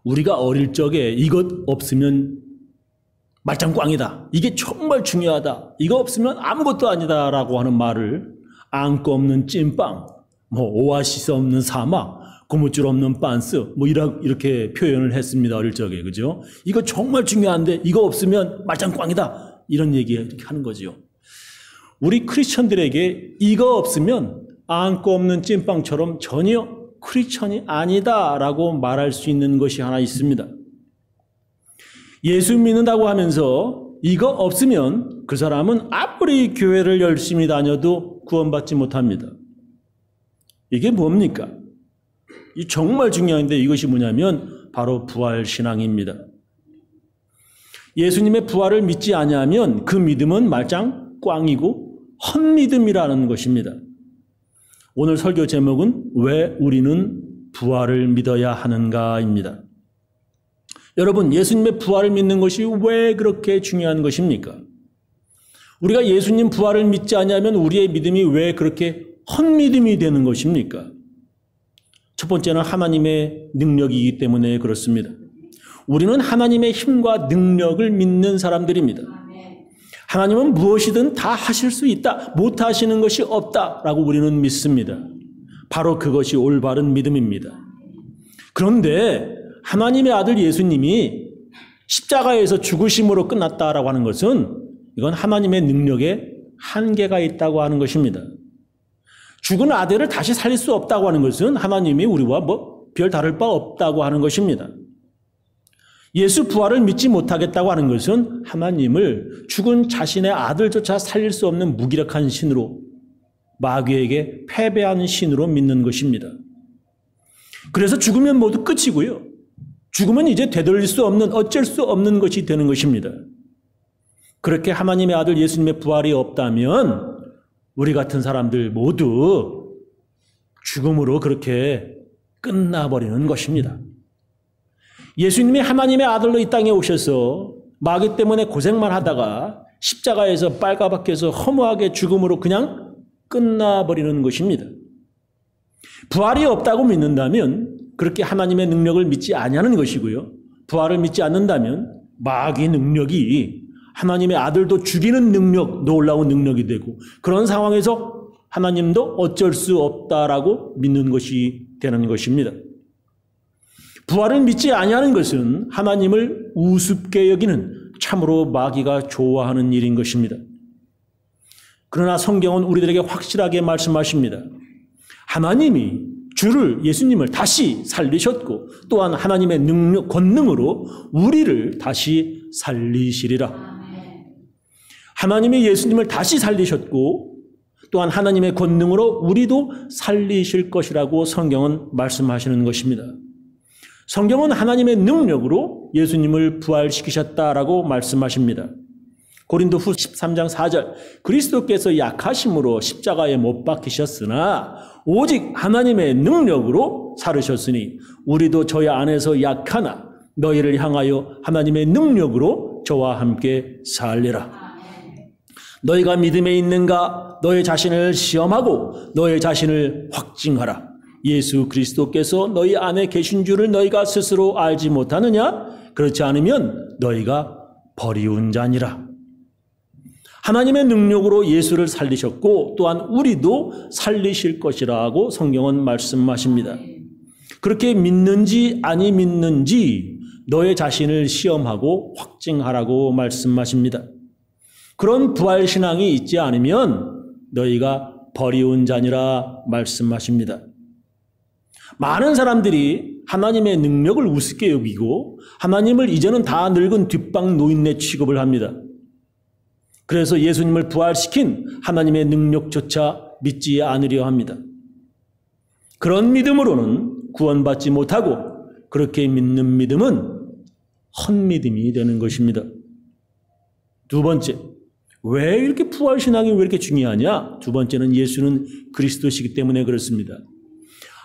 우리가 어릴 적에 이것 없으면 말짱꽝이다. 이게 정말 중요하다. 이거 없으면 아무것도 아니다. 라고 하는 말을 앙꼬 없는 찐빵, 오아시스 없는 사막, 고무줄 없는 빤스, 이렇게 표현을 했습니다. 어릴 적에. 그죠? 이거 정말 중요한데 이거 없으면 말짱꽝이다. 이런 얘기 이렇게 하는 거죠. 우리 크리스천들에게 이거 없으면 앙꼬 없는 찐빵처럼 전혀 크리스천이 아니다라고 말할 수 있는 것이 하나 있습니다. 예수 믿는다고 하면서 이거 없으면 그 사람은 아무리 교회를 열심히 다녀도 구원받지 못합니다. 이게 뭡니까? 이 정말 중요한데 이것이 뭐냐면 바로 부활신앙입니다. 예수님의 부활을 믿지 아니하면 그 믿음은 말짱 꽝이고 헛믿음이라는 것입니다. 오늘 설교 제목은 왜 우리는 부활을 믿어야 하는가입니다. 여러분, 예수님의 부활을 믿는 것이 왜 그렇게 중요한 것입니까? 우리가 예수님 부활을 믿지 않으면 우리의 믿음이 왜 그렇게 헛믿음이 되는 것입니까? 첫 번째는 하나님의 능력이기 때문에 그렇습니다. 우리는 하나님의 힘과 능력을 믿는 사람들입니다. 하나님은 무엇이든 다 하실 수 있다. 못 하시는 것이 없다라고 우리는 믿습니다. 바로 그것이 올바른 믿음입니다. 그런데 하나님의 아들 예수님이 십자가에서 죽으심으로 끝났다라고 하는 것은 이건 하나님의 능력에 한계가 있다고 하는 것입니다. 죽은 아들을 다시 살릴 수 없다고 하는 것은 하나님이 우리와 별 다를 바 없다고 하는 것입니다. 예수 부활을 믿지 못하겠다고 하는 것은 하나님을 죽은 자신의 아들조차 살릴 수 없는 무기력한 신으로 마귀에게 패배한 신으로 믿는 것입니다. 그래서 죽으면 모두 끝이고요. 죽으면 이제 되돌릴 수 없는 어쩔 수 없는 것이 되는 것입니다. 그렇게 하나님의 아들 예수님의 부활이 없다면 우리 같은 사람들 모두 죽음으로 그렇게 끝나버리는 것입니다. 예수님이 하나님의 아들로 이 땅에 오셔서 마귀 때문에 고생만 하다가 십자가에서 빨가박혀서 허무하게 죽음으로 그냥 끝나버리는 것입니다. 부활이 없다고 믿는다면 그렇게 하나님의 능력을 믿지 아니하는 것이고요. 부활을 믿지 않는다면 마귀의 능력이 하나님의 아들도 죽이는 능력, 놀라운 능력이 되고 그런 상황에서 하나님도 어쩔 수 없다라고 믿는 것이 되는 것입니다. 부활을 믿지 아니하는 것은 하나님을 우습게 여기는 참으로 마귀가 좋아하는 일인 것입니다. 그러나 성경은 우리들에게 확실하게 말씀하십니다. 하나님이 주를 예수님을 다시 살리셨고 또한 하나님의 능력, 권능으로 우리를 다시 살리시리라. 하나님이 예수님을 다시 살리셨고 또한 하나님의 권능으로 우리도 살리실 것이라고 성경은 말씀하시는 것입니다. 성경은 하나님의 능력으로 예수님을 부활시키셨다라고 말씀하십니다. 고린도후 13장 4절 그리스도께서 약하심으로 십자가에 못 박히셨으나 오직 하나님의 능력으로 살으셨으니 우리도 저희 안에서 약하나 너희를 향하여 하나님의 능력으로 저와 함께 살리라. 너희가 믿음에 있는가? 너희 자신을 시험하고 너희 자신을 확증하라. 예수 그리스도께서 너희 안에 계신 줄을 너희가 스스로 알지 못하느냐? 그렇지 않으면 너희가 버리운 자니라. 하나님의 능력으로 예수를 살리셨고 또한 우리도 살리실 것이라고 성경은 말씀하십니다. 그렇게 믿는지 아니 믿는지 너의 자신을 시험하고 확증하라고 말씀하십니다. 그런 부활신앙이 있지 않으면 너희가 버리운 자니라 말씀하십니다. 많은 사람들이 하나님의 능력을 우습게 여기고 하나님을 이제는 다 늙은 뒷방 노인네 취급을 합니다. 그래서 예수님을 부활시킨 하나님의 능력조차 믿지 않으려 합니다. 그런 믿음으로는 구원받지 못하고 그렇게 믿는 믿음은 헛믿음이 되는 것입니다. 두 번째, 왜 이렇게 부활신앙이 왜 이렇게 중요하냐? 두 번째는 예수는 그리스도시기 때문에 그렇습니다.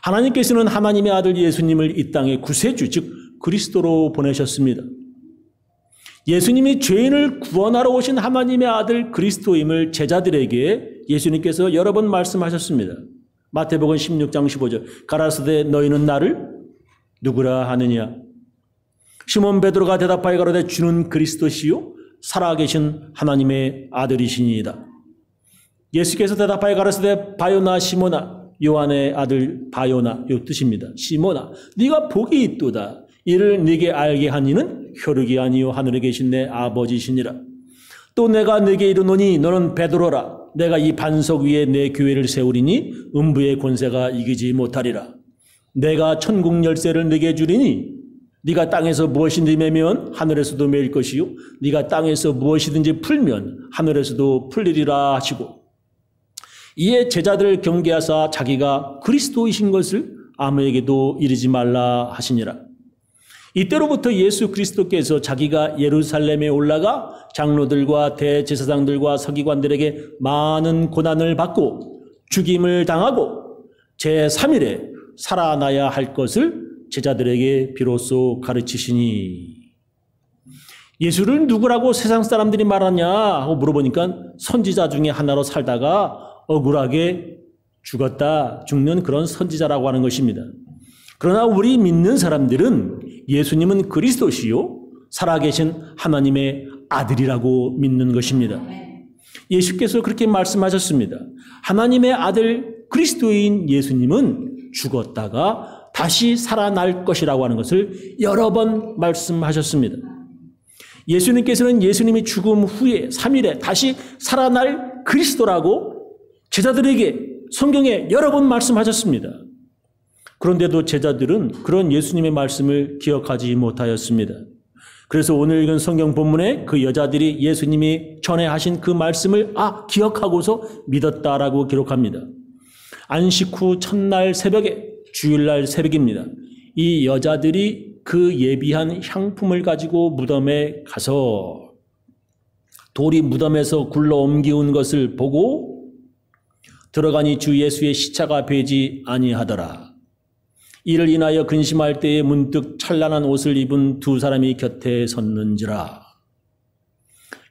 하나님께서는 하나님의 아들 예수님을 이 땅의 구세주, 즉 그리스도로 보내셨습니다. 예수님이 죄인을 구원하러 오신 하나님의 아들 그리스도임을 제자들에게 예수님께서 여러 번 말씀하셨습니다. 마태복음 16장 15절 가라사대 너희는 나를 누구라 하느냐? 시몬 베드로가 대답하여 가로되 주는 그리스도시요 살아계신 하나님의 아들이시니이다. 예수께서 대답하여 가로되 바요나 시몬아, 요한의 아들 바요나, 요 뜻입니다. 시몬아, 네가 복이 있도다. 이를 네게 알게 한 이는 혈육이 아니요 하늘에 계신 내 아버지시니라. 또 내가 네게 이르노니 너는 베드로라. 내가 이 반석 위에 내 교회를 세우리니 음부의 권세가 이기지 못하리라. 내가 천국 열쇠를 네게 주리니 네가 땅에서 무엇이든지 매면 하늘에서도 매일 것이요 네가 땅에서 무엇이든지 풀면 하늘에서도 풀리리라 하시고, 이에 제자들을 경계하사 자기가 그리스도이신 것을 아무에게도 이르지 말라 하시니라. 이때로부터 예수 그리스도께서 자기가 예루살렘에 올라가 장로들과 대제사장들과 서기관들에게 많은 고난을 받고 죽임을 당하고 제3일에 살아나야 할 것을 제자들에게 비로소 가르치시니, 예수를 누구라고 세상 사람들이 말하냐 하고 물어보니까 선지자 중에 하나로 살다가 억울하게 죽는 그런 선지자라고 하는 것입니다. 그러나 우리 믿는 사람들은 예수님은 그리스도시요 살아계신 하나님의 아들이라고 믿는 것입니다. 예수께서 그렇게 말씀하셨습니다. 하나님의 아들 그리스도인 예수님은 죽었다가 다시 살아날 것이라고 하는 것을 여러 번 말씀하셨습니다. 예수님께서는 예수님이 죽음 후에 3일에 다시 살아날 그리스도라고 제자들에게 성경에 여러 번 말씀하셨습니다. 그런데도 제자들은 그런 예수님의 말씀을 기억하지 못하였습니다. 그래서 오늘 읽은 성경 본문에 그 여자들이 예수님이 전에 하신 그 말씀을 기억하고서 믿었다라고 기록합니다. 안식 후 첫날 새벽에, 주일날 새벽입니다. 이 여자들이 그 예비한 향품을 가지고 무덤에 가서 돌이 무덤에서 굴러 옮기운 것을 보고 들어가니 주 예수의 시체가 배지 아니하더라. 이를 인하여 근심할 때에 문득 찬란한 옷을 입은 두 사람이 곁에 섰는지라.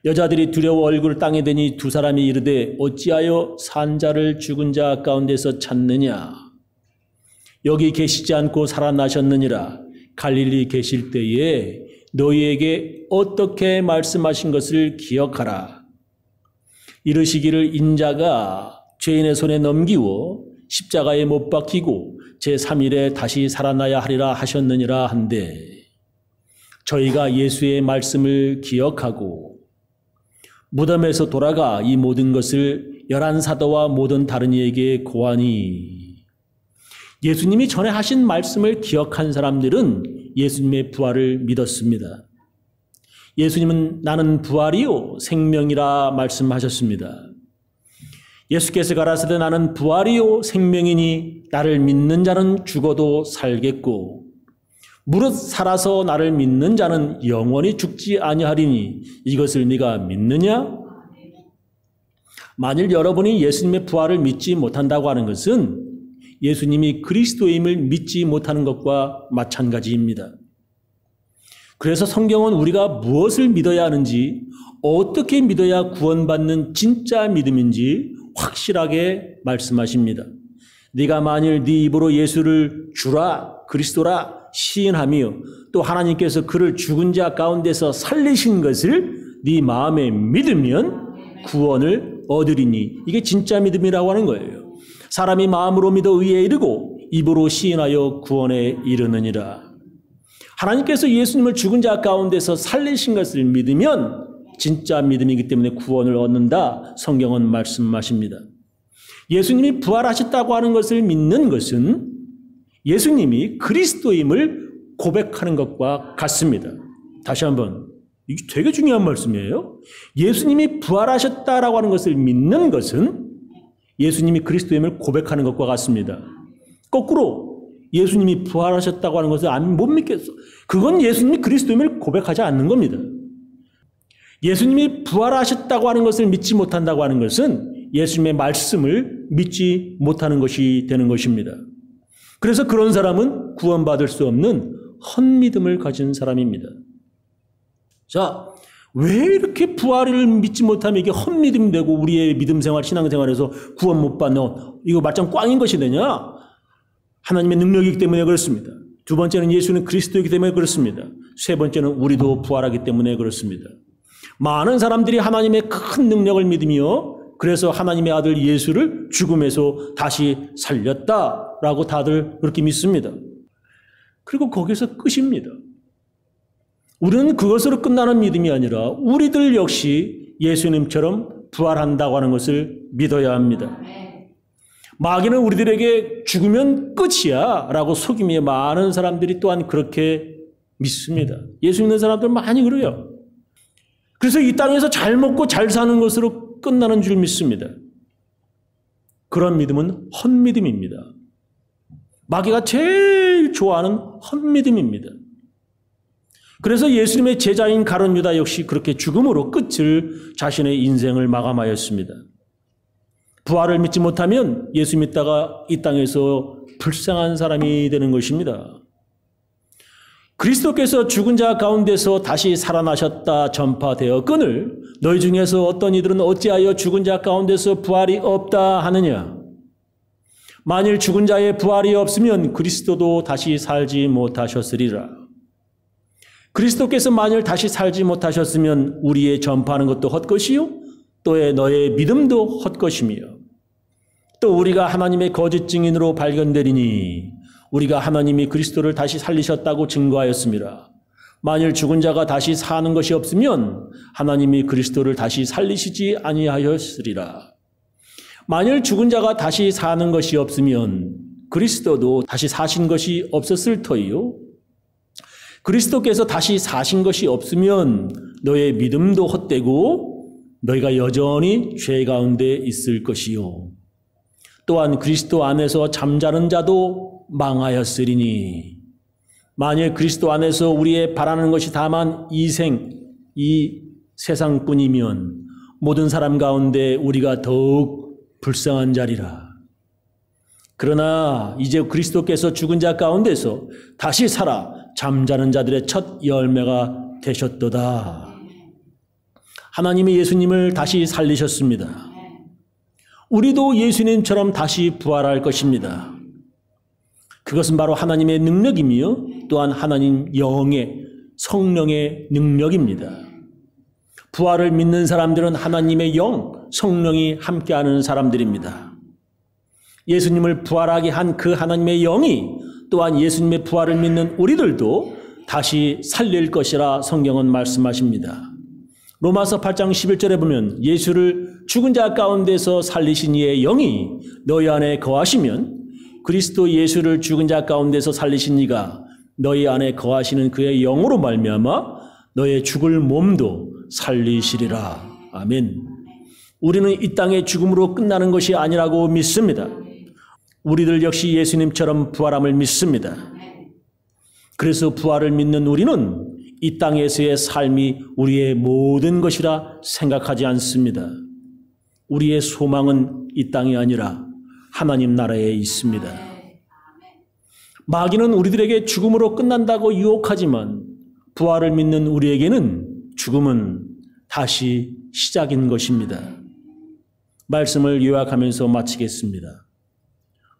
여자들이 두려워 얼굴을 땅에 대니 두 사람이 이르되 어찌하여 산 자를 죽은 자 가운데서 찾느냐. 여기 계시지 않고 살아나셨느니라. 갈릴리 계실 때에 너희에게 어떻게 말씀하신 것을 기억하라. 이르시기를 인자가 죄인의 손에 넘기워 십자가에 못 박히고 제3일에 다시 살아나야 하리라 하셨느니라 한데, 저희가 예수의 말씀을 기억하고 무덤에서 돌아가 이 모든 것을 11사도와 모든 다른 이에게 고하니, 예수님이 전에 하신 말씀을 기억한 사람들은 예수님의 부활을 믿었습니다. 예수님은 나는 부활이요 생명이라 말씀하셨습니다. 예수께서 가라사대 나는 부활이요 생명이니 나를 믿는 자는 죽어도 살겠고 무릇 살아서 나를 믿는 자는 영원히 죽지 아니하리니 이것을 네가 믿느냐? 만일 여러분이 예수님의 부활을 믿지 못한다고 하는 것은 예수님이 그리스도임을 믿지 못하는 것과 마찬가지입니다. 그래서 성경은 우리가 무엇을 믿어야 하는지, 어떻게 믿어야 구원받는 진짜 믿음인지 확실하게 말씀하십니다. 네가 만일 네 입으로 예수를 주라 그리스도라 시인하며 또 하나님께서 그를 죽은 자 가운데서 살리신 것을 네 마음에 믿으면 구원을 얻으리니, 이게 진짜 믿음이라고 하는 거예요. 사람이 마음으로 믿어 의에 이르고 입으로 시인하여 구원에 이르느니라. 하나님께서 예수님을 죽은 자 가운데서 살리신 것을 믿으면 진짜 믿음이기 때문에 구원을 얻는다, 성경은 말씀하십니다. 예수님이 부활하셨다고 하는 것을 믿는 것은 예수님이 그리스도임을 고백하는 것과 같습니다. 다시 한번, 이게 되게 중요한 말씀이에요. 예수님이 부활하셨다라고 하는 것을 믿는 것은 예수님이 그리스도임을 고백하는 것과 같습니다. 거꾸로 예수님이 부활하셨다고 하는 것을 못 믿겠어. 그건 예수님이 그리스도임을 고백하지 않는 겁니다. 예수님이 부활하셨다고 하는 것을 믿지 못한다고 하는 것은 예수님의 말씀을 믿지 못하는 것이 되는 것입니다. 그래서 그런 사람은 구원받을 수 없는 헛믿음을 가진 사람입니다. 자, 왜 이렇게 부활을 믿지 못하면 이게 헛믿음이 되고 우리의 믿음 생활, 신앙생활에서 구원 못 받는, 이거 말짱 꽝인 것이 되냐? 하나님의 능력이기 때문에 그렇습니다. 두 번째는 예수는 그리스도이기 때문에 그렇습니다. 세 번째는 우리도 부활하기 때문에 그렇습니다. 많은 사람들이 하나님의 큰 능력을 믿으며 그래서 하나님의 아들 예수를 죽음에서 다시 살렸다라고 다들 그렇게 믿습니다. 그리고 거기서 끝입니다. 우리는 그것으로 끝나는 믿음이 아니라 우리들 역시 예수님처럼 부활한다고 하는 것을 믿어야 합니다. 마귀는 우리들에게 죽으면 끝이야 라고 속임에 많은 사람들이 또한 그렇게 믿습니다. 예수 믿는 사람들 많이 그래요. 그래서 이 땅에서 잘 먹고 잘 사는 것으로 끝나는 줄 믿습니다. 그런 믿음은 헛믿음입니다. 마귀가 제일 좋아하는 헛믿음입니다. 그래서 예수님의 제자인 가룟 유다 역시 그렇게 죽음으로 끝을 자신의 인생을 마감하였습니다. 부활을 믿지 못하면 예수 믿다가 이 땅에서 불쌍한 사람이 되는 것입니다. 그리스도께서 죽은 자 가운데서 다시 살아나셨다 전파되었거늘 너희 중에서 어떤 이들은 어찌하여 죽은 자 가운데서 부활이 없다 하느냐. 만일 죽은 자의 부활이 없으면 그리스도도 다시 살지 못하셨으리라. 그리스도께서 만일 다시 살지 못하셨으면 우리의 전파하는 것도 헛것이요 또 너의 믿음도 헛것이며 또 우리가 하나님의 거짓 증인으로 발견되리니 우리가 하나님이 그리스도를 다시 살리셨다고 증거하였습니다. 만일 죽은 자가 다시 사는 것이 없으면 하나님이 그리스도를 다시 살리시지 아니하였으리라. 만일 죽은 자가 다시 사는 것이 없으면 그리스도도 다시 사신 것이 없었을 터이요. 그리스도께서 다시 사신 것이 없으면 너의 믿음도 헛되고 너희가 여전히 죄 가운데 있을 것이요. 또한 그리스도 안에서 잠자는 자도 망하였으리니 만일 그리스도 안에서 우리의 바라는 것이 다만 이 세상뿐이면 모든 사람 가운데 우리가 더욱 불쌍한 자리라. 그러나 이제 그리스도께서 죽은 자 가운데서 다시 살아 잠자는 자들의 첫 열매가 되셨도다. 하나님이 예수님을 다시 살리셨습니다. 우리도 예수님처럼 다시 부활할 것입니다. 그것은 바로 하나님의 능력이며 또한 하나님 영의 성령의 능력입니다. 부활을 믿는 사람들은 하나님의 영, 성령이 함께하는 사람들입니다. 예수님을 부활하게 한 그 하나님의 영이 또한 예수님의 부활을 믿는 우리들도 다시 살릴 것이라 성경은 말씀하십니다. 로마서 8장 11절에 보면 예수를 죽은 자 가운데서 살리신 이의 영이 너희 안에 거하시면 그리스도 예수를 죽은 자 가운데서 살리신 이가 너희 안에 거하시는 그의 영으로 말미암아 너의 죽을 몸도 살리시리라. 아멘. 우리는 이 땅의 죽음으로 끝나는 것이 아니라고 믿습니다. 우리들 역시 예수님처럼 부활함을 믿습니다. 그래서 부활을 믿는 우리는 이 땅에서의 삶이 우리의 모든 것이라 생각하지 않습니다. 우리의 소망은 이 땅이 아니라 하나님 나라에 있습니다. 마귀는 우리들에게 죽음으로 끝난다고 유혹하지만 부활을 믿는 우리에게는 죽음은 다시 시작인 것입니다. 말씀을 요약하면서 마치겠습니다.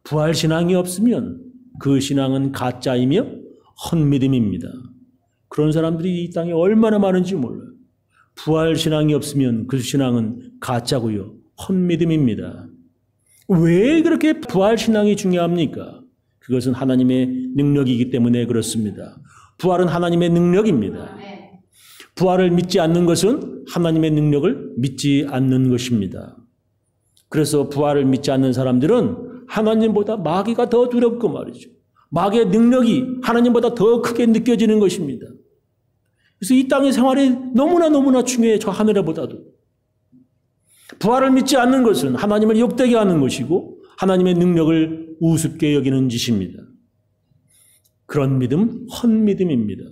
부활 신앙이 없으면 그 신앙은 가짜이며 헛믿음입니다. 그런 사람들이 이 땅에 얼마나 많은지 몰라요. 부활 신앙이 없으면 그 신앙은 가짜고요. 헛믿음입니다. 왜 그렇게 부활 신앙이 중요합니까? 그것은 하나님의 능력이기 때문에 그렇습니다. 부활은 하나님의 능력입니다. 부활을 믿지 않는 것은 하나님의 능력을 믿지 않는 것입니다. 그래서 부활을 믿지 않는 사람들은 하나님보다 마귀가 더 두렵고 말이죠. 마귀의 능력이 하나님보다 더 크게 느껴지는 것입니다. 그래서 이 땅의 생활이 너무나 중요해요. 저 하늘보다도. 부활을 믿지 않는 것은 하나님을 욕되게 하는 것이고 하나님의 능력을 우습게 여기는 짓입니다. 그런 믿음, 헛믿음입니다.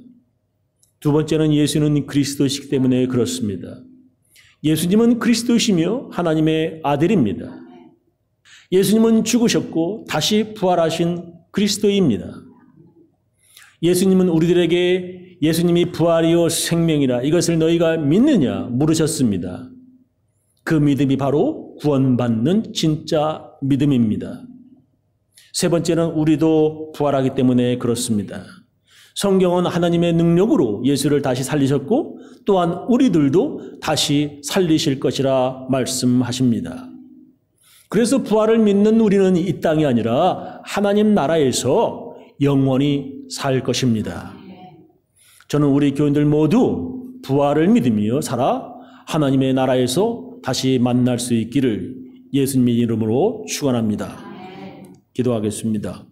두 번째는 예수는 그리스도시기 때문에 그렇습니다. 예수님은 그리스도시며 하나님의 아들입니다. 예수님은 죽으셨고 다시 부활하신 그리스도입니다. 예수님은 우리들에게 예수님이 부활이요 생명이라 이것을 너희가 믿느냐 물으셨습니다. 그 믿음이 바로 구원받는 진짜 믿음입니다. 세 번째는 우리도 부활하기 때문에 그렇습니다. 성경은 하나님의 능력으로 예수를 다시 살리셨고 또한 우리들도 다시 살리실 것이라 말씀하십니다. 그래서 부활을 믿는 우리는 이 땅이 아니라 하나님 나라에서 영원히 살 것입니다. 저는 우리 교인들 모두 부활을 믿으며 살아 하나님의 나라에서 다시 만날 수 있기를 예수님의 이름으로 축원합니다. 기도하겠습니다.